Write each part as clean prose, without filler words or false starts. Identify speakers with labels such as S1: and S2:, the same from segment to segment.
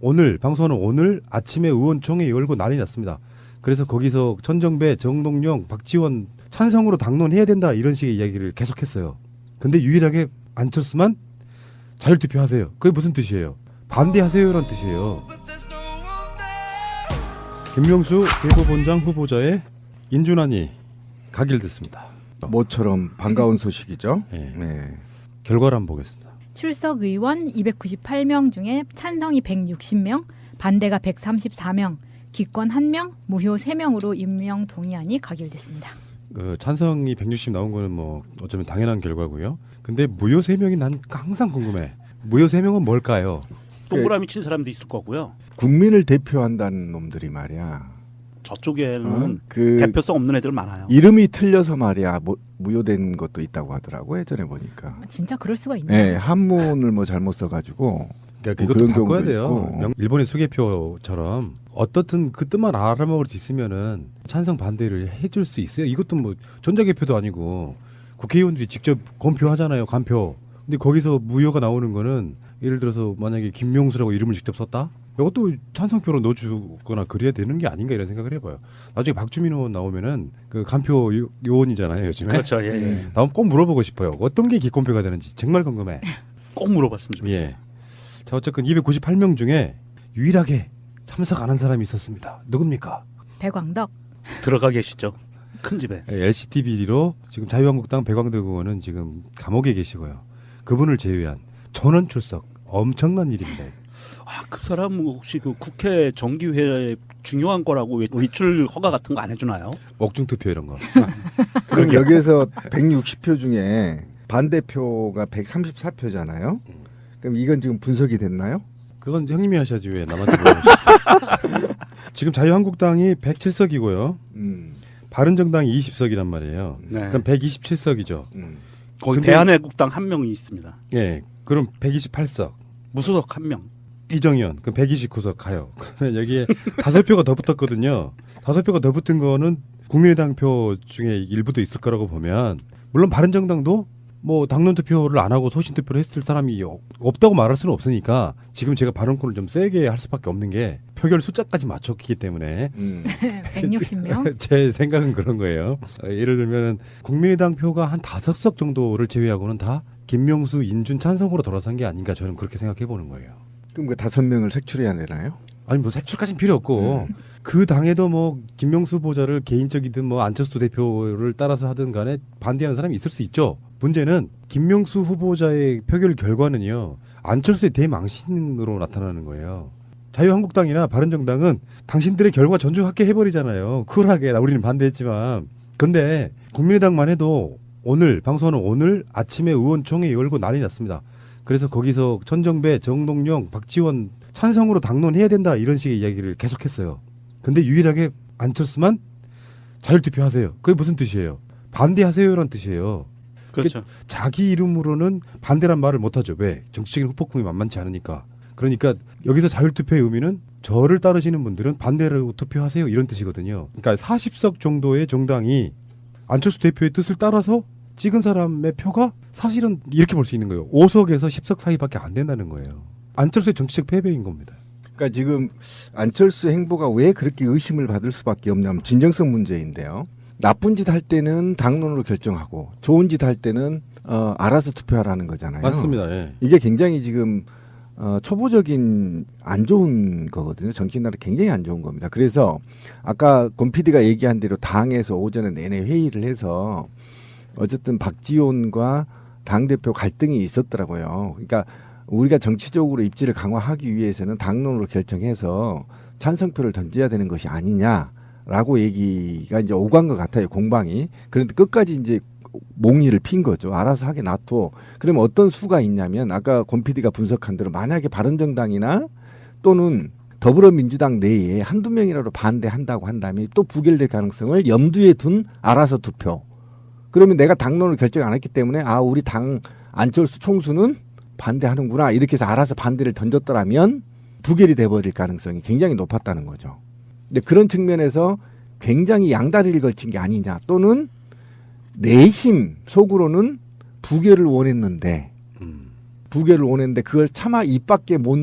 S1: 오늘 방송하는 오늘 아침에 의원총회 열고 난리 났습니다. 그래서 거기서 천정배, 정동영, 박지원 찬성으로 당론해야 된다 이런 식의 이야기를 계속했어요. 근데 유일하게 안철수만 자율투표하세요. 그게 무슨 뜻이에요? 반대하세요라는 뜻이에요. 김명수 대법원장 후보자의 인준안이 가결됐습니다.
S2: 모처럼 반가운 소식이죠.
S1: 네.
S2: 네.
S1: 결과를 한번 보겠습니다.
S3: 출석 의원 298명 중에 찬성이 160명, 반대가 134명, 기권 1명, 무효 3명으로 임명 동의안이 가결됐습니다.
S1: 찬성이 160 나온 거는 뭐 어쩌면 당연한 결과고요. 근데 무효 3명이 난 항상 궁금해. 무효 3명은 뭘까요?
S4: 동그라미 친 사람도 있을 거고요.
S2: 국민을 대표한다는 놈들이 말이야.
S4: 저쪽에는
S2: 그
S4: 대표성 없는 애들 많아요.
S2: 이름이 틀려서 말이야 무효된 것도 있다고 하더라고 예전에 보니까.
S3: 진짜 그럴 수가 있나요?
S2: 네, 한문을 뭐 잘못 써가지고.
S1: 그러니까
S2: 뭐
S1: 그것도
S2: 그런
S1: 바꿔야
S2: 경우도
S1: 돼요.
S2: 있고.
S1: 일본의 수개표처럼 어떻든 그 뜻만 알아먹을 수 있으면은 찬성 반대를 해줄 수 있어요. 이것도 뭐 전자개표도 아니고 국회의원들이 직접 검표하잖아요. 간표. 근데 거기서 무효가 나오는 거는 예를 들어서 만약에 김명수라고 이름을 직접 썼다? 이것도 찬성표로 넣어주거나 그래야 되는 게 아닌가 이런 생각을 해봐요. 나중에 박주민 의원 나오면은 그 간표 요원이잖아요. 요즘에.
S4: 그렇죠. 예.
S1: 나오면 꼭 물어보고 싶어요. 어떤 게 기권표가 되는지 정말 궁금해.
S4: 꼭 물어봤으면 좋겠어요.
S1: 예. 자, 어쨌든 298명 중에 유일하게 참석 안 한 사람이 있었습니다. 누굽니까?
S3: 배광덕.
S4: 들어가 계시죠. 큰 집에.
S1: LCT 비리로 지금 자유한국당 배광덕 의원은 지금 감옥에 계시고요. 그분을 제외한 전원 출석. 엄청난 일입니다.
S4: 그 사람 혹시 그 국회 정기회 중요한 거라고 외출 허가 같은 거 안 해주나요?
S1: 옥중 투표 이런 거.
S2: 그럼 여기에서 160표 중에 반대표가 134표잖아요. 그럼 이건 지금 분석이 됐나요?
S1: 그건 형님이 하셔야지 왜 남한테 물어보시죠. 지금 자유한국당이 107석이고요. 바른정당이 20석이란 말이에요.
S4: 네.
S1: 그럼 127석이죠.
S4: 거기
S1: 근데-
S4: 대한애국당 한 명이 있습니다.
S1: 예. 그럼 128석.
S4: 무소속 한 명.
S1: 이정현 그럼 129석 가요. 그러면 여기에 5표가 더 붙었거든요. 5표가 더 붙은 거는 국민의당 표 중에 일부도 있을 거라고 보면 물론 바른정당도 뭐 당론 투표를 안 하고 소신 투표를 했을 사람이 없다고 말할 수는 없으니까 지금 제가 발언권을 좀 세게 할 수밖에 없는 게 표결 숫자까지 맞췄기 때문에
S3: 160명.
S1: 제 생각은 그런 거예요. 예를 들면 국민의당 표가 한 5석 정도를 제외하고는 다 김명수, 인준 찬성으로 돌아선 게 아닌가 저는 그렇게 생각해 보는 거예요.
S2: 그럼 그 5명을 색출해야 되나요?
S1: 아니 뭐 색출까지는 필요 없고 그 당에도 뭐 김명수 후보자를 개인적이든 뭐 안철수 대표를 따라서 하든 간에 반대하는 사람이 있을 수 있죠. 문제는 김명수 후보자의 표결 결과는요. 안철수의 대망신으로 나타나는 거예요. 자유한국당이나 바른정당은 당신들의 결과 존중하게 해버리잖아요. 쿨하게 우리는 반대했지만. 근데 국민의당만 해도 오늘 방송하는 오늘 아침에 의원총회 열고 난리 났습니다. 그래서 거기서 천정배, 정동영, 박지원 찬성으로 당론해야 된다 이런 식의 이야기를 계속했어요. 근데 유일하게 안철수만 자율투표하세요. 그게 무슨 뜻이에요? 반대하세요라는 뜻이에요.
S4: 그렇죠.
S1: 자기 이름으로는 반대란 말을 못하죠. 왜? 정치적인 후폭풍이 만만치 않으니까. 그러니까 여기서 자율투표의 의미는 저를 따르시는 분들은 반대로 투표하세요 이런 뜻이거든요. 그러니까 40석 정도의 정당이 안철수 대표의 뜻을 따라서 찍은 사람의 표가 사실은 이렇게 볼 수 있는 거예요. 5석에서 10석 사이밖에 안 된다는 거예요. 안철수의 정치적 패배인 겁니다.
S2: 그러니까 지금 안철수 행보가 왜 그렇게 의심을 받을 수밖에 없냐면 진정성 문제인데요. 나쁜 짓 할 때는 당론으로 결정하고 좋은 짓 할 때는 알아서 투표하라는 거잖아요.
S1: 맞습니다. 예.
S2: 이게 굉장히 지금 초보적인 안 좋은 거거든요. 정치인들은 굉장히 안 좋은 겁니다. 그래서 아까 권 PD가 얘기한 대로 당에서 오전에 내내 회의를 해서 어쨌든 박지원과 당대표 갈등이 있었더라고요. 그러니까 우리가 정치적으로 입지를 강화하기 위해서는 당론으로 결정해서 찬성표를 던져야 되는 것이 아니냐라고 얘기가 이제 오간 것 같아요. 공방이. 그런데 끝까지 이제 몽리를 핀 거죠. 알아서 하게 놔둬. 그러면 어떤 수가 있냐면 아까 권 PD가 분석한 대로 만약에 바른정당이나 또는 더불어민주당 내에 한두 명이라도 반대한다고 한다면 또 부결될 가능성을 염두에 둔 알아서 투표. 그러면 내가 당론을 결정 안 했기 때문에 우리 당 안철수 총수는 반대하는구나 이렇게 해서 알아서 반대를 던졌더라면 부결이 돼버릴 가능성이 굉장히 높았다는 거죠. 근데 그런 측면에서 굉장히 양다리를 걸친 게 아니냐 또는 내심 속으로는 부결을 원했는데 그걸 차마 입 밖에 못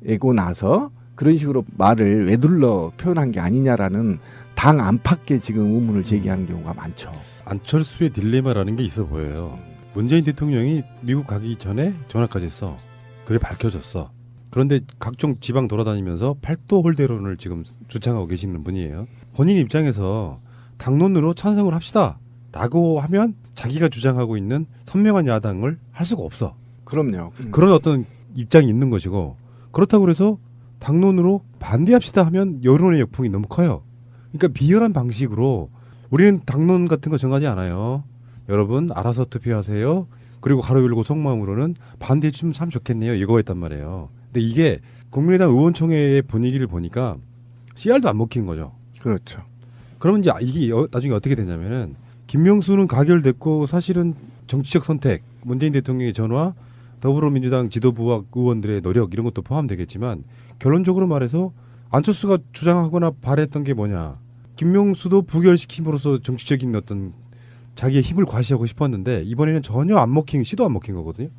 S2: 내고 나서 그런 식으로 말을 외둘러 표현한 게 아니냐라는 당 안팎에 지금 의문을 제기하는 경우가 많죠.
S1: 안철수의 딜레마라는 게 있어 보여요. 문재인 대통령이 미국 가기 전에 전화까지 했어. 그게 밝혀졌어. 그런데 각종 지방 돌아다니면서 팔도 홀대론을 지금 주창하고 계시는 분이에요. 본인 입장에서 당론으로 찬성을 합시다 라고 하면 자기가 주장하고 있는 선명한 야당을 할 수가 없어.
S2: 그럼요.
S1: 그런 어떤 입장이 있는 것이고, 그렇다고 해서 당론으로 반대합시다 하면 여론의 역풍이 너무 커요. 그러니까 비열한 방식으로 우리는 당론 같은 거 정하지 않아요. 여러분 알아서 투표하세요. 그리고 가로 열고 속마음으로는 반대해 주시면 참 좋겠네요. 이거였단 말이에요. 근데 이게 국민의당 의원총회의 분위기를 보니까 CR도 안 먹힌 거죠.
S2: 그렇죠.
S1: 그러면 이제 이게 나중에 어떻게 되냐면은 김명수는 가결됐고 사실은 정치적 선택, 문재인 대통령의 전화, 더불어민주당 지도부와 의원들의 노력 이런 것도 포함되겠지만 결론적으로 말해서 안철수가 주장하거나 바랬던 게 뭐냐. 김명수도 부결시킴으로써 정치적인 어떤 자기의 힘을 과시하고 싶었는데 이번에는 전혀 안 먹힌, 시도 안 먹힌 거거든요.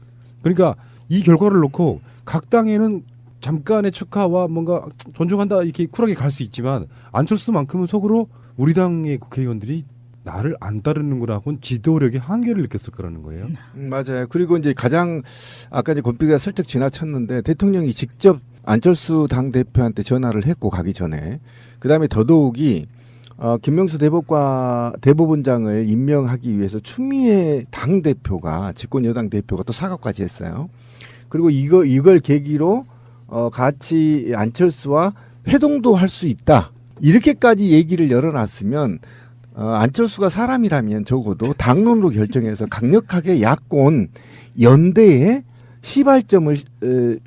S1: 그러니까 이 결과를 놓고 각 당에는 잠깐의 축하와 뭔가 존중한다 이렇게 쿨하게 갈 수 있지만 안철수만큼은 속으로 우리 당의 국회의원들이 나를 안 따르는구나 하고는 지도력의 한계를 느꼈을 거라는 거예요.
S2: 맞아요. 그리고 이제 가장 아까 이제 권피가 슬쩍 지나쳤는데 대통령이 직접 안철수 당 대표한테 전화를 했고 가기 전에 그다음에 더더욱이 김명수 대법원장을 임명하기 위해서 추미애 당 대표가 집권 여당 대표가 또 사과까지 했어요. 그리고 이걸 계기로 같이 안철수와 회동도 할 수 있다. 이렇게까지 얘기를 열어놨으면 안철수가 사람이라면 적어도 당론으로 결정해서 강력하게 야권 연대에 시발점을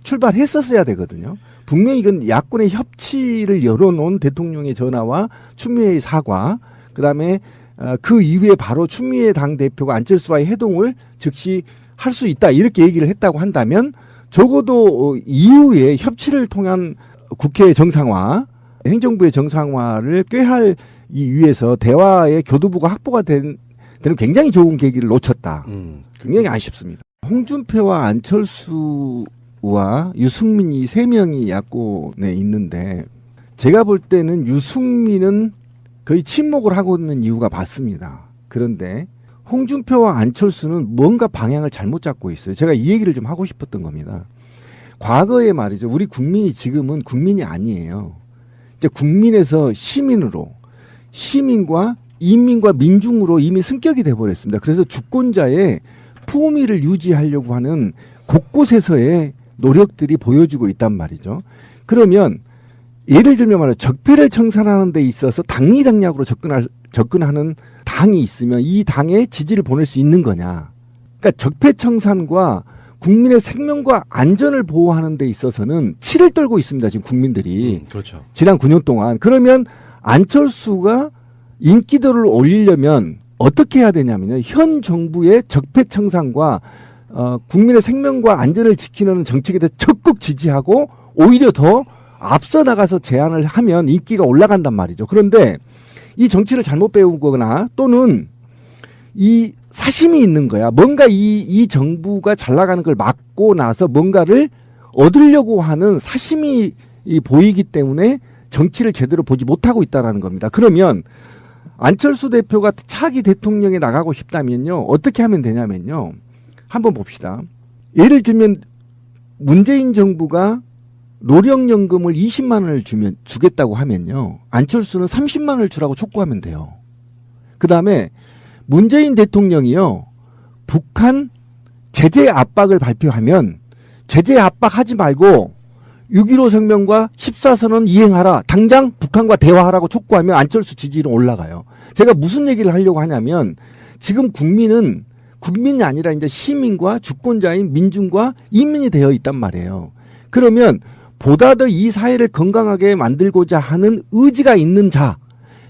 S2: 출발했었어야 되거든요. 분명히 이건 야권의 협치를 열어놓은 대통령의 전화와 추미애의 사과, 그다음에 그 이후에 바로 추미애 당대표가 안철수와의 회동을 즉시 할 수 있다 이렇게 얘기를 했다고 한다면 적어도 이후에 협치를 통한 국회의 정상화, 행정부의 정상화를 꾀할 이 위해서 대화의 교두부가 확보가 되는 굉장히 좋은 계기를 놓쳤다. 굉장히 아쉽습니다. 홍준표와 안철수와 유승민이 세 명이 야권에 있는데 제가 볼 때는 유승민은 거의 침묵을 하고 있는 이유가 맞습니다. 그런데 홍준표와 안철수는 뭔가 방향을 잘못 잡고 있어요. 제가 이 얘기를 좀 하고 싶었던 겁니다. 과거에 말이죠. 우리 국민이 지금은 국민이 아니에요. 이제 국민에서 시민으로, 시민과 인민과 민중으로 이미 승격이 돼버렸습니다. 그래서 주권자의 품위를 유지하려고 하는 곳곳에서의 노력들이 보여지고 있단 말이죠. 그러면 예를 들면 말이죠. 적폐를 청산하는 데 있어서 당리당략으로 접근하는 당이 있으면 이 당에 지지를 보낼 수 있는 거냐. 그러니까 적폐 청산과 국민의 생명과 안전을 보호하는 데 있어서는 치를 떨고 있습니다. 지금 국민들이.
S1: 그렇죠.
S2: 지난 9년 동안. 그러면 안철수가 인기도를 올리려면 어떻게 해야 되냐면요. 현 정부의 적폐 청산과 국민의 생명과 안전을 지키는 정책에 대해서 적극 지지하고 오히려 더 앞서 나가서 제안을 하면 인기가 올라간단 말이죠. 그런데 이 정치를 잘못 배우거나 또는 이 사심이 있는 거야. 뭔가 이 정부가 잘 나가는 걸 막고 나서 뭔가를 얻으려고 하는 사심이 보이기 때문에 정치를 제대로 보지 못하고 있다는 겁니다. 그러면 안철수 대표가 차기 대통령에 나가고 싶다면요. 어떻게 하면 되냐면요. 한번 봅시다. 예를 들면 문재인 정부가 노령연금을 20만 원을 주겠다고 하면요. 안철수는 30만 원을 주라고 촉구하면 돼요. 그다음에 문재인 대통령이요. 북한 제재 압박을 발표하면 제재 압박하지 말고 6.15 성명과 14선언 이행하라. 당장 북한과 대화하라고 촉구하면 안철수 지지율은 올라가요. 제가 무슨 얘기를 하려고 하냐면 지금 국민은 국민이 아니라 이제 시민과 주권자인 민중과 인민이 되어 있단 말이에요. 그러면 보다 더 이 사회를 건강하게 만들고자 하는 의지가 있는 자,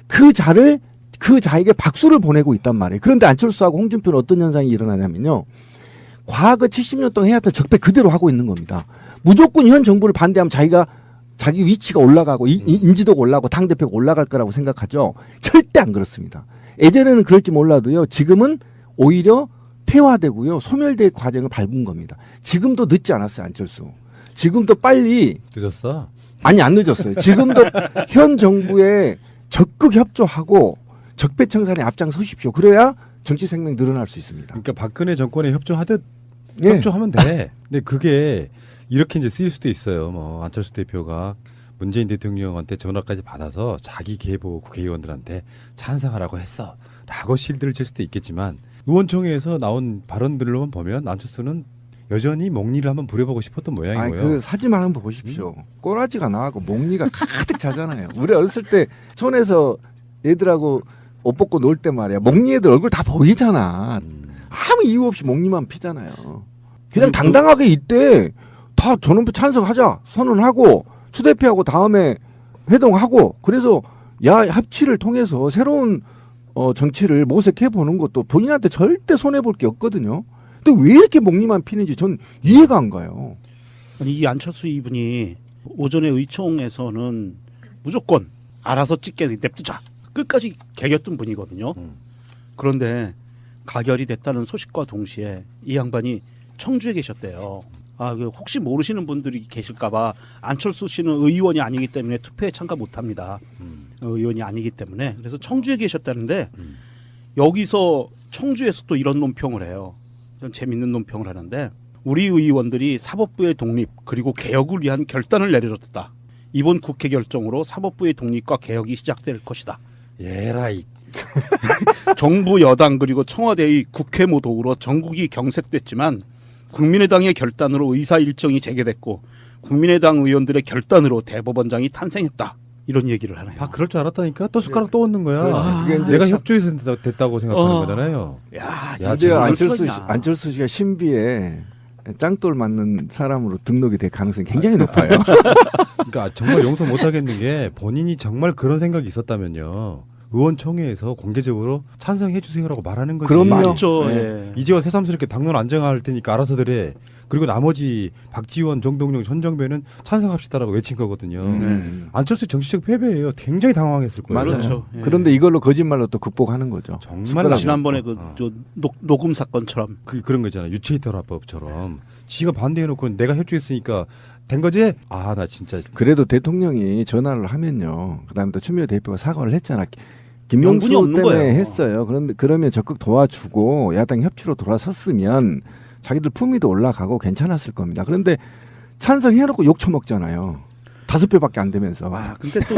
S2: 그 자에게 박수를 보내고 있단 말이에요. 그런데 안철수하고 홍준표는 어떤 현상이 일어나냐면요. 과거 70년 동안 해왔던 적폐 그대로 하고 있는 겁니다. 무조건 현 정부를 반대하면 자기 위치가 올라가고 인지도가 올라가고 당대표가 올라갈 거라고 생각하죠. 절대 안 그렇습니다. 예전에는 그럴지 몰라도요. 지금은 오히려 퇴화되고요. 소멸될 과정을 밟은 겁니다. 지금도 늦지 않았어요. 안철수. 지금도 빨리
S1: 늦었어.
S2: 아니 안 늦었어요. 지금도 현 정부에 적극 협조하고 적폐청산에 앞장서십시오. 그래야 정치 생명 늘어날 수 있습니다.
S1: 그러니까 박근혜 정권에 협조하듯
S2: 예.
S1: 협조하면 돼. 근데 그게 이렇게 이제 쓰일 수도 있어요. 뭐 안철수 대표가 문재인 대통령한테 전화까지 받아서 자기 계보 국회의원들한테 찬성하라고 했어라고 실드를 칠 수도 있겠지만 의원총회에서 나온 발언들로만 보면 안철수는 여전히 목리를 한번 부려보고 싶었던
S2: 아니,
S1: 모양이고요.
S2: 그 사진만 한번 보십시오. 꼬라지가 나고 목리가 가득 차잖아요. 우리 어렸을 때 촌에서 애들하고 옷 벗고 놀 때 말이야. 목리 애들 얼굴 다 보이잖아. 아무 이유 없이 목리만 피잖아요. 그냥 당당하게 이때 다 전원표 찬성하자 선언하고 추 대표하고 다음에 회동하고 그래서 합치를 통해서 새로운 정치를 모색해 보는 것도 본인한테 절대 손해 볼 게 없거든요. 근데 왜 이렇게 목리만 피는지 전 이해가 안 가요.
S4: 아니 이 안철수 이분이 오전에 의총에서는 무조건 알아서 찍게 냅두자 끝까지 개겼던 분이거든요. 그런데 가결이 됐다는 소식과 동시에 이 양반이 청주에 계셨대요. 그 혹시 모르시는 분들이 계실까봐 안철수 씨는 의원이 아니기 때문에 투표에 참가 못합니다. 의원이 아니기 때문에 그래서 청주에 계셨다는데 여기서 청주에서 또 이런 논평을 해요. 좀 재밌는 논평을 하는데 우리 의원들이 사법부의 독립 그리고 개혁을 위한 결단을 내려줬다. 이번 국회 결정으로 사법부의 독립과 개혁이 시작될 것이다.
S1: 예라이.
S4: 정부 여당 그리고 청와대의 국회 모독으로 전국이 경색됐지만 국민의당의 결단으로 의사 일정이 재개됐고 국민의당 의원들의 결단으로 대법원장이 탄생했다. 이런 얘기를 하네요.
S1: 다 그럴 줄 알았다니까 또 숟가락 또 얹는 거야.
S2: 그게 이제
S1: 내가
S2: 참-
S1: 협조해서 됐다고 생각하는 거잖아요.
S4: 야,
S1: 야,
S2: 이제
S1: 정말
S2: 안철수 씨가 신비에 짱돌 맞는 사람으로 등록이 될 가능성이 굉장히 높아요.
S1: 그러니까 정말 용서 못 하겠는 게 본인이 정말 그런 생각이 있었다면요. 의원총회에서 공개적으로 찬성해 주세요라고 말하는 거지.
S2: 그럼요.
S4: 맞죠.
S2: 네.
S4: 예.
S1: 이제와 새삼스럽게 당론 안정할 테니까 알아서들 해. 그리고 나머지 박지원, 정동영, 전정배는 찬성합시다라고 외친 거거든요. 안철수 정치적 패배예요. 굉장히 당황했을 거예요.
S2: 맞아요.
S4: 그렇죠. 예.
S2: 그런데 이걸로 거짓말로 또 극복하는 거죠.
S1: 정말
S2: 숟가락.
S4: 지난번에
S1: 어.
S4: 저 녹음 사건처럼
S1: 그런 거 있잖아요. 유체이터 합법처럼 지가 반대해놓고 내가 협조했으니까 된 거지? 아 나 진짜
S2: 그래도 대통령이 전화를 하면요. 그다음에 또 추미애 대표가 사과를 했잖아.
S4: 명분이
S2: 김명수
S4: 없는
S2: 때문에
S4: 거예요.
S2: 했어요. 그런데 그러면 적극 도와주고 야당 협치로 돌아섰으면 자기들 품위도 올라가고 괜찮았을 겁니다. 그런데 찬성해놓고 욕 처먹잖아요. 5배밖에 안 되면서.
S4: 와, 근데 또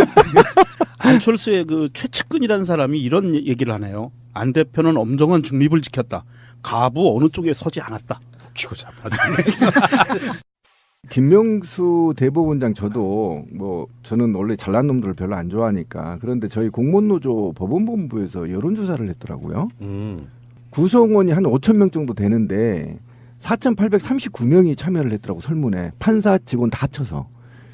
S4: 안철수의 그 최측근이라는 사람이 이런 얘기를 하네요. 안 대표는 엄정한 중립을 지켰다. 가부 어느 쪽에 서지 않았다.
S1: 키고 잡아.
S2: 김명수 대법원장 저도 뭐 저는 원래 잘난 놈들을 별로 안 좋아하니까 그런데 저희 공무원노조 법원본부에서 여론조사를 했더라고요. 구성원이 한 5천 명 정도 되는데 4,839명이 참여를 했더라고 설문에 판사 직원 다 합쳐서.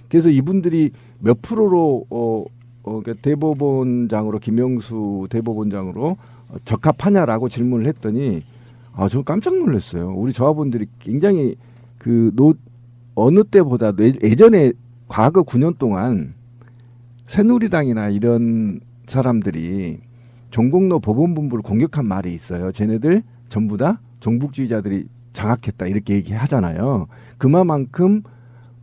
S2: 그래서 이분들이 몇 프로로 그러니까 대법원장으로 김명수 대법원장으로 적합하냐라고 질문을 했더니 저 깜짝 놀랐어요. 우리 조합원들이 굉장히 어느 때보다 예전에 과거 9년 동안 새누리당이나 이런 사람들이 종공로 법원본부를 공격한 말이 있어요. 쟤네들 전부 다 종북주의자들이 장악했다 이렇게 얘기하잖아요. 그만큼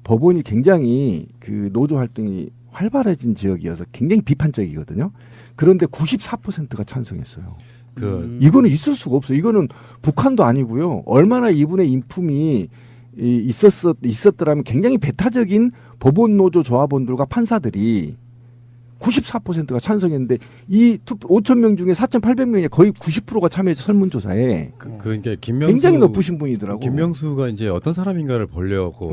S2: 법원이 굉장히 그 노조 활동이 활발해진 지역이어서 굉장히 비판적이거든요. 그런데 94%가 찬성했어요. 이거는 있을 수가 없어요. 이거는 북한도 아니고요. 얼마나 이분의 인품이 있었더라면 굉장히 배타적인 법원 노조 조합원들과 판사들이 94%가 찬성했는데 이 5천 명 중에 4,800명이 거의 90%가 참여해서 설문조사에
S1: 그러니까 김명수
S2: 굉장히 높으신 분이더라고.
S1: 김명수가 이제 어떤 사람인가를 보려고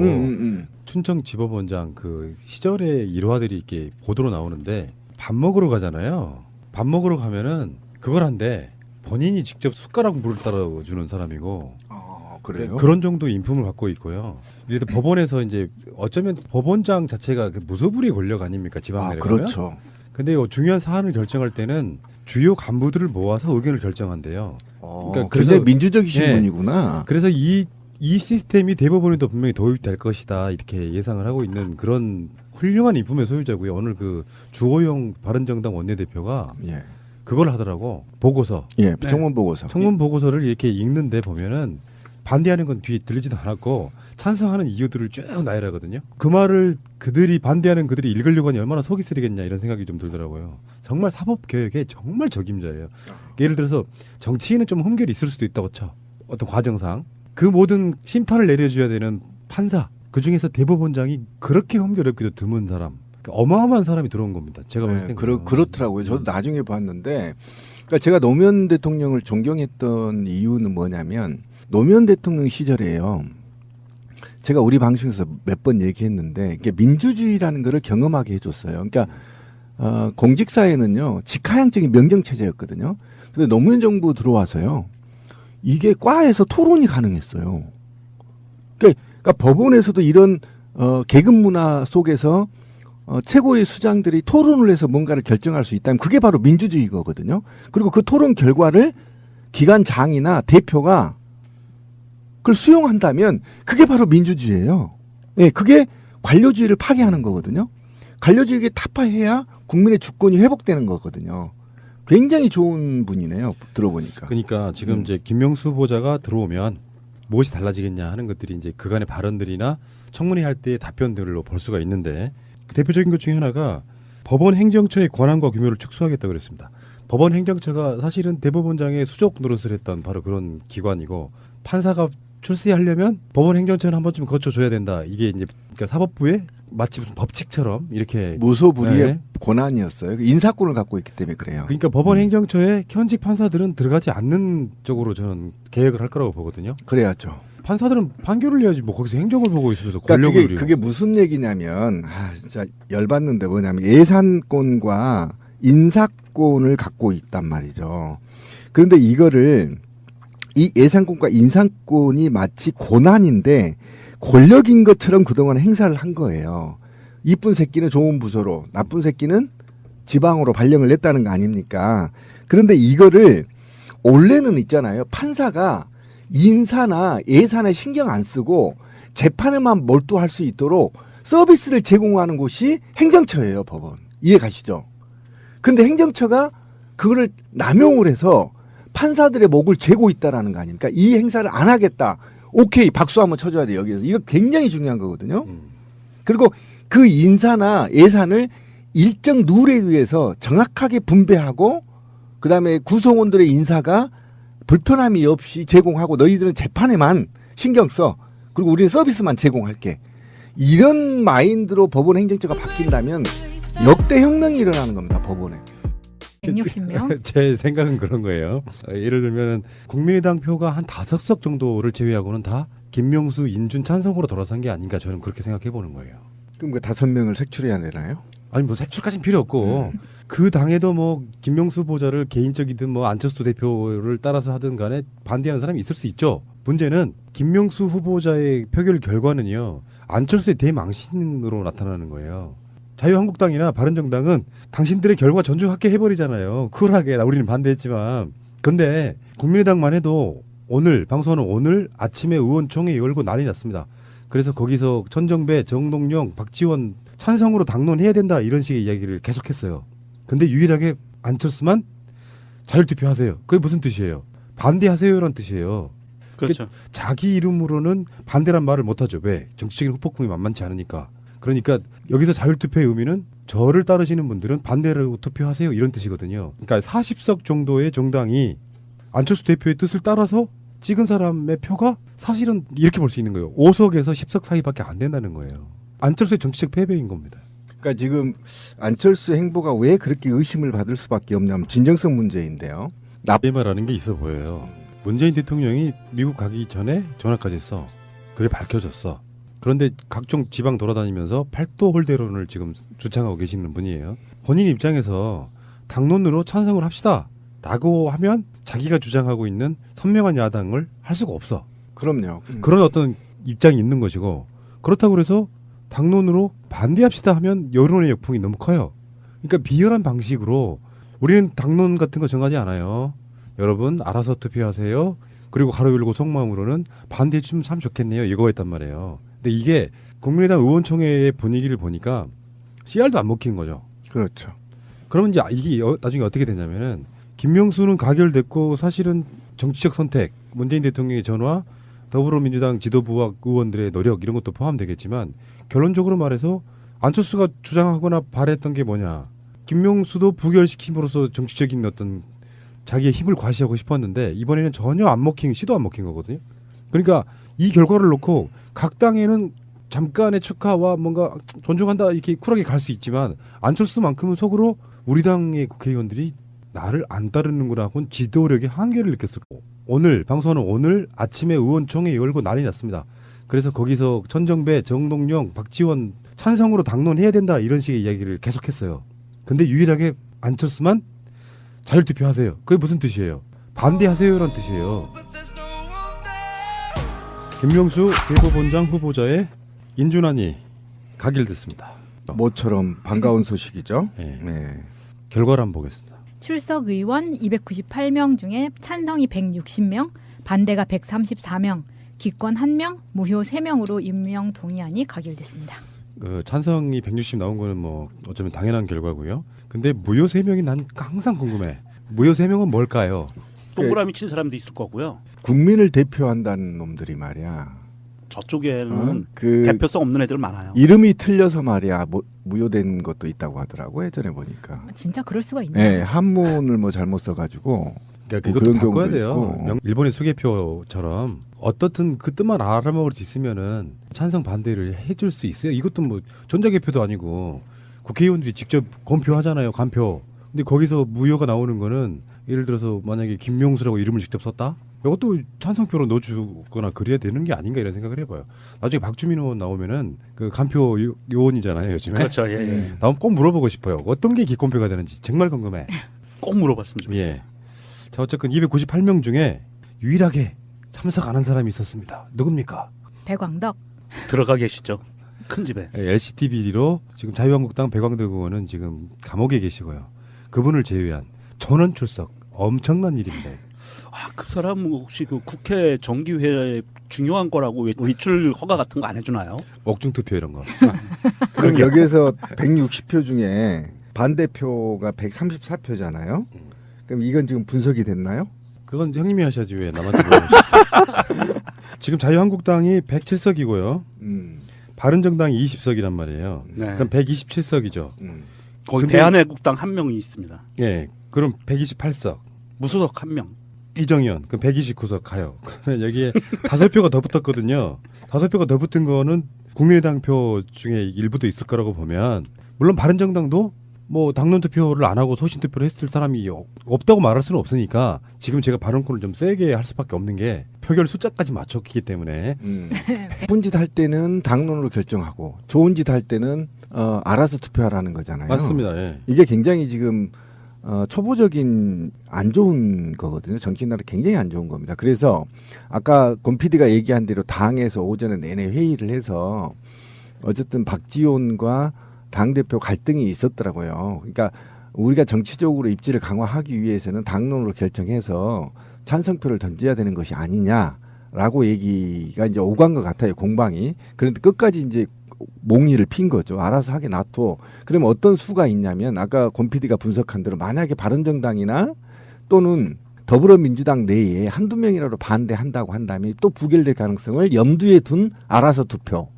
S1: 춘천지법원장 그 시절의 일화들이 이렇게 보도로 나오는데 밥 먹으러 밥 먹으러 가면은 그걸 한데 본인이 직접 숟가락 물을 따라주는 사람이고.
S2: 그래요?
S1: 그런 정도 인품을 갖고 있고요. 이래도 법원에서 이제 어쩌면 법원장 자체가 그 무소불위의 권력 아닙니까 지방 내려가면.
S2: 그렇죠.
S1: 근데 중요한 사안을 결정할 때는 주요 간부들을 모아서 의견을 결정한대요.
S2: 그러니까
S1: 그래서-
S2: 굉장히 민주적이신
S1: 예.
S2: 분이구나.
S1: 그래서 이 시스템이 대법원에도 분명히 도입될 것이다 이렇게 예상을 하고 있는 그런 훌륭한 인품의 소유자고요. 오늘 그 주호영 바른정당 원내대표가
S2: 예.
S1: 그걸 하더라고. 보고서.
S2: 예. 청문 보고서.
S1: 청문 보고서를 이렇게 읽는데 보면은 반대하는 건 뒤에 들리지도 않았고 찬성하는 이유들을 쭉 나열하거든요. 그 말을 그들이 반대하는 그들이 읽으려고 하니 얼마나 속이 쓰리겠냐 이런 생각이 좀 들더라고요. 정말 사법개혁에 정말 적임자예요. 예를 들어서 정치인은 좀 흠결이 있을 수도 있다고 쳐. 어떤 과정상. 그 모든 심판을 내려줘야 되는 판사. 그중에서 대법원장이 그렇게 흠결 없기도 드문 사람. 어마어마한 사람이 들어온 겁니다. 제가 봤을 땐
S2: 그렇더라고요. 저도 나중에 봤는데, 그러니까 제가 노무현 대통령을 존경했던 이유는 뭐냐면 노무현 대통령 시절에요. 제가 우리 방송에서 몇 번 얘기했는데 이게 민주주의라는 거를 경험하게 해줬어요. 그러니까 공직사회는요 직하향적인 명정체제였거든요. 근데 노무현 정부 들어와서요 이게 과에서 토론이 가능했어요. 그러니까 법원에서도 이런 계급 문화 속에서 최고의 수장들이 토론을 해서 뭔가를 결정할 수 있다면 그게 바로 민주주의거든요. 그리고 그 토론 결과를 기관장이나 대표가 그걸 수용한다면 그게 바로 민주주의예요. 예, 그게 관료주의를 파괴하는 거거든요. 관료주의에 타파해야 국민의 주권이 회복되는 거거든요. 굉장히 좋은 분이네요. 들어보니까.
S1: 그러니까 지금 이제 김명수 후보자가 들어오면 무엇이 달라지겠냐 하는 것들이 이제 그간의 발언들이나 청문회 할 때의 답변들로 볼 수가 있는데 그 대표적인 것 중에 하나가 법원 행정처의 권한과 규모를 축소하겠다고 그랬습니다. 법원 행정처가 사실은 대법원장의 수족 노릇을 했던 바로 그런 기관이고 판사가 출세하려면 법원 행정처는 한 번쯤 거쳐줘야 된다. 이게 이제 그러니까 사법부의 마치 무슨 법칙처럼 이렇게
S2: 무소불위의
S1: 네.
S2: 권한이었어요. 인사권을 갖고 있기 때문에 그래요.
S1: 그러니까 법원 행정처에 현직 판사들은 들어가지 않는 쪽으로 저는 계획을 할 거라고 보거든요.
S2: 그래야죠.
S1: 판사들은 판결을 내야지 뭐 거기서 행정을 보고 있으면서
S2: 그러니까
S1: 권력을 누리고.
S2: 그게 무슨 얘기냐면 진짜 열받는데 뭐냐면 예산권과 인사권을 갖고 있단 말이죠. 그런데 이거를 이 예산권과 인사권이 마치 고난인데 권력인 것처럼 그동안 행사를 한 거예요. 이쁜 새끼는 좋은 부서로, 나쁜 새끼는 지방으로 발령을 냈다는 거 아닙니까? 그런데 이거를 원래는 있잖아요. 판사가 인사나 예산에 신경 안 쓰고 재판에만 몰두할 수 있도록 서비스를 제공하는 곳이 행정처예요, 법원. 이해 가시죠? 근데 행정처가 그거를 남용을 해서 판사들의 목을 죄고 있다라는 거 아닙니까? 이 행사를 안 하겠다. 오케이, 박수 한번 쳐줘야 돼, 여기서. 이거 굉장히 중요한 거거든요. 그리고 그 인사나 예산을 일정 룰에 의해서 정확하게 분배하고 그다음에 구성원들의 인사가 불편함이 없이 제공하고 너희들은 재판에만 신경 써. 그리고 우리는 서비스만 제공할게. 이런 마인드로 법원 행정처가 바뀐다면 역대 혁명이 일어나는 겁니다, 법원에.
S3: 160명.
S1: 제 생각은 그런 거예요. 예를 들면 국민의당 표가 한 5석 정도를 제외하고는 다 김명수, 인준 찬성으로 돌아선 게 아닌가 저는 그렇게 생각해 보는 거예요.
S2: 그럼 그 5명을 색출해야 되나요?
S1: 아니 뭐 색출까지는 필요 없고 그 당에도 뭐 김명수 후보자를 개인적이든 뭐 안철수 대표를 따라서 하든 간에 반대하는 사람이 있을 수 있죠. 문제는 김명수 후보자의 표결 결과는요. 안철수의 대망신으로 나타나는 거예요. 자유한국당이나 바른정당은 당신들의 결과 존중하게 해버리잖아요. 쿨하게 우리는 반대했지만. 그런데 국민의당만 해도 오늘 방송하는 오늘 아침에 의원총회 열고 난리 났습니다. 그래서 거기서 천정배, 정동영, 박지원 찬성으로 당론해야 된다 이런 식의 이야기를 계속했어요. 근데 유일하게 안철수만 자율투표하세요. 그게 무슨 뜻이에요? 반대하세요라는 뜻이에요.
S4: 그렇죠.
S1: 자기 이름으로는 반대란 말을 못하죠. 왜? 정치적인 후폭풍이 만만치 않으니까. 그러니까 여기서 자율투표의 의미는 저를 따르시는 분들은 반대로 투표하세요 이런 뜻이거든요. 그러니까 40석 정도의 정당이 안철수 대표의 뜻을 따라서 찍은 사람의 표가 사실은 이렇게 볼 수 있는 거예요. 5석에서 10석 사이밖에 안 된다는 거예요. 안철수의 정치적 패배인 겁니다.
S2: 그러니까 지금 안철수 행보가 왜 그렇게 의심을 받을 수밖에 없냐면 진정성 문제인데요.
S1: 말하는 게 있어 보여요. 문재인 대통령이 미국 가기 전에 전화까지 했어. 그게 밝혀졌어. 그런데 각종 지방 돌아다니면서 팔도 홀대론을 지금 주창하고 계시는 분이에요. 본인 입장에서 당론으로 찬성을 합시다 라고 하면 자기가 주장하고 있는 선명한 야당을 할 수가 없어.
S2: 그럼요.
S1: 그런 어떤 입장이 있는 것이고 그렇다고 해서 당론으로 반대합시다 하면 여론의 역풍이 너무 커요. 그러니까 비열한 방식으로 우리는 당론 같은 거 정하지 않아요. 여러분 알아서 투표하세요. 그리고 가로 열고 속마음으로는 반대해 주면 참 좋겠네요. 이거였단 말이에요. 근데 이게 국민의당 의원총회의 분위기를 보니까 씨알도 안 먹힌 거죠.
S2: 그렇죠.
S1: 그러면 이제 이게 나중에 어떻게 되냐면은 김명수는 가결됐고 사실은 정치적 선택, 문재인 대통령의 전화, 더불어민주당 지도부와 의원들의 노력 이런 것도 포함되겠지만 결론적으로 말해서 안철수가 주장하거나 바랬던 게 뭐냐. 김명수도 부결시킴으로써 정치적인 어떤 자기의 힘을 과시하고 싶었는데 이번에는 전혀 안 먹힌 시도 안 먹힌 거거든요. 그러니까 이 결과를 놓고 각 당에는 잠깐의 축하와 뭔가 존중한다 이렇게 쿨하게 갈 수 있지만 안철수만큼은 속으로 우리 당의 국회의원들이 나를 안 따르는구나하고는 지도력의 한계를 느꼈을 거고 오늘 방송하는 오늘 아침에 의원총회 열고 난리 났습니다. 그래서 거기서 천정배, 정동영, 박지원 찬성으로 당론해야 된다 이런 식의 이야기를 계속했어요. 근데 유일하게 안철수만 자율투표하세요. 그게 무슨 뜻이에요? 반대하세요라는 뜻이에요. 김명수 대법원장 후보자의 인준안이 가결됐습니다.
S2: 모처럼 반가운 소식이죠.
S1: 네.
S2: 네.
S1: 결과를 한번 보겠습니다.
S3: 출석 의원 298명 중에 찬성이 160명, 반대가 134명, 기권 1명, 무효 3명으로 임명 동의안이 가결됐습니다.
S1: 찬성이 160 나온 거는 뭐 어쩌면 당연한 결과고요. 근데 무효 3명이 난 항상 궁금해. 무효 3명은 뭘까요?
S4: 동그라미 친 사람도 있을 거고요.
S2: 국민을 대표한다는 놈들이 말이야.
S4: 저쪽에는
S2: 그
S4: 대표성 없는 애들 많아요.
S2: 이름이 틀려서 말이야 무효된 것도 있다고 하더라고 예전에 보니까.
S3: 진짜 그럴 수가 있네요.
S2: 네, 한문을 뭐 잘못 써가지고.
S1: 그러니까
S2: 뭐
S1: 그것도
S2: 그런
S1: 바꿔야
S2: 경우도
S1: 돼요.
S2: 있고.
S1: 일본의 수개표처럼 어떻든 그 뜻만 알아먹을 수 있으면은 찬성 반대를 해줄 수 있어요. 이것도 뭐 전자개표도 아니고 국회의원들이 직접 검표하잖아요. 간표. 근데 거기서 무효가 나오는 거는 예를 들어서 만약에 김명수라고 이름을 직접 썼다? 이것도 찬성표로 넣어주거나 그래야 되는 게 아닌가 이런 생각을 해봐요. 나중에 박주민 의원 나오면은 그 간표 요원이잖아요 요즘에.
S4: 그렇죠. 예, 예.
S1: 나오면 꼭 물어보고 싶어요. 어떤 게 기권표가 되는지 정말 궁금해.
S4: 꼭 물어봤으면 좋겠어요.
S1: 예. 자 어쨌든 298명 중에 유일하게 참석 안 한 사람이 있었습니다. 누굽니까?
S3: 배광덕.
S4: 들어가 계시죠. 큰 집에.
S1: LCT 비리로 지금 자유한국당 배광덕 의원은 지금 감옥에 계시고요. 그분을 제외한 전원 출석 엄청난 일입니다.
S4: 아, 그 사람 혹시 그 국회 정기회 중요한 거라고 외출 허가 같은 거 안 해주나요?
S1: 옥중 투표 이런 거.
S2: 그럼 여기에서 160표 중에 반대표가 134표잖아요. 그럼 이건 지금 분석이 됐나요?
S1: 그건 형님이 하셔야지 왜 남한테 물어보시죠. 지금 자유한국당이 107석이고요. 바른정당이 20석이란 말이에요.
S4: 네.
S1: 그럼 127석이죠.
S4: 거기
S1: 근데-
S4: 대한애국당 한 명이 있습니다.
S1: 예. 그럼 128석.
S4: 무소속 한 명.
S1: 이정현 그럼 129석 가요. 그러면 여기에 5표가 더 붙었거든요. 5표가 더 붙은 거는 국민의당 표 중에 일부도 있을 거라고 보면 물론 바른정당도 뭐 당론 투표를 안 하고 소신 투표를 했을 사람이 없다고 말할 수는 없으니까 지금 제가 발언권을 좀 세게 할 수밖에 없는 게 표결 숫자까지 맞췄기 때문에
S2: 나쁜 짓 할 때는 당론으로 결정하고 좋은 짓 할 때는 알아서 투표하라는 거잖아요.
S1: 맞습니다. 예.
S2: 이게 굉장히 지금 초보적인 안 좋은 거거든요. 정치인들은 굉장히 안 좋은 겁니다. 그래서 아까 권 PD가 얘기한 대로 당에서 오전에 내내 회의를 해서 어쨌든 박지원과 당대표 갈등이 있었더라고요. 그러니까 우리가 정치적으로 입지를 강화하기 위해서는 당론으로 결정해서 찬성표를 던져야 되는 것이 아니냐라고 얘기가 이제 오간 것 같아요. 공방이. 그런데 끝까지 이제 몽리를 핀 거죠. 알아서 하게 놔둬. 그러면 어떤 수가 있냐면 아까 권 PD가 분석한 대로 만약에 바른정당이나 또는 더불어민주당 내에 한두 명이라도 반대한다고 한다면 또 부결될 가능성을 염두에 둔 알아서 투표.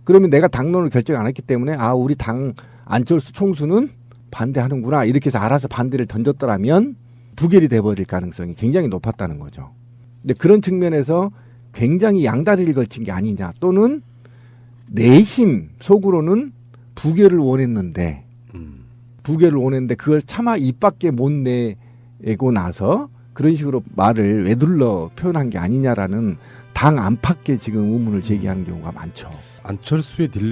S2: 그러면 내가 당론을 결정 안 했기 때문에 우리 당 안철수 총수는 반대하는구나 이렇게 해서 알아서 반대를 던졌더라면 부결이 돼버릴 가능성이 굉장히 높았다는 거죠. 근데 그런 측면에서 굉장히 양다리를 걸친 게 아니냐 또는 내심 속으로는 부결을 원했는데 그걸 차마 입 밖에 못 내고 나서 그런 식으로 말을 외둘러 표현한 게 아니냐라는 당 안팎에 지금 의문을 제기하는 경우가 많죠.
S1: 안철수의 딜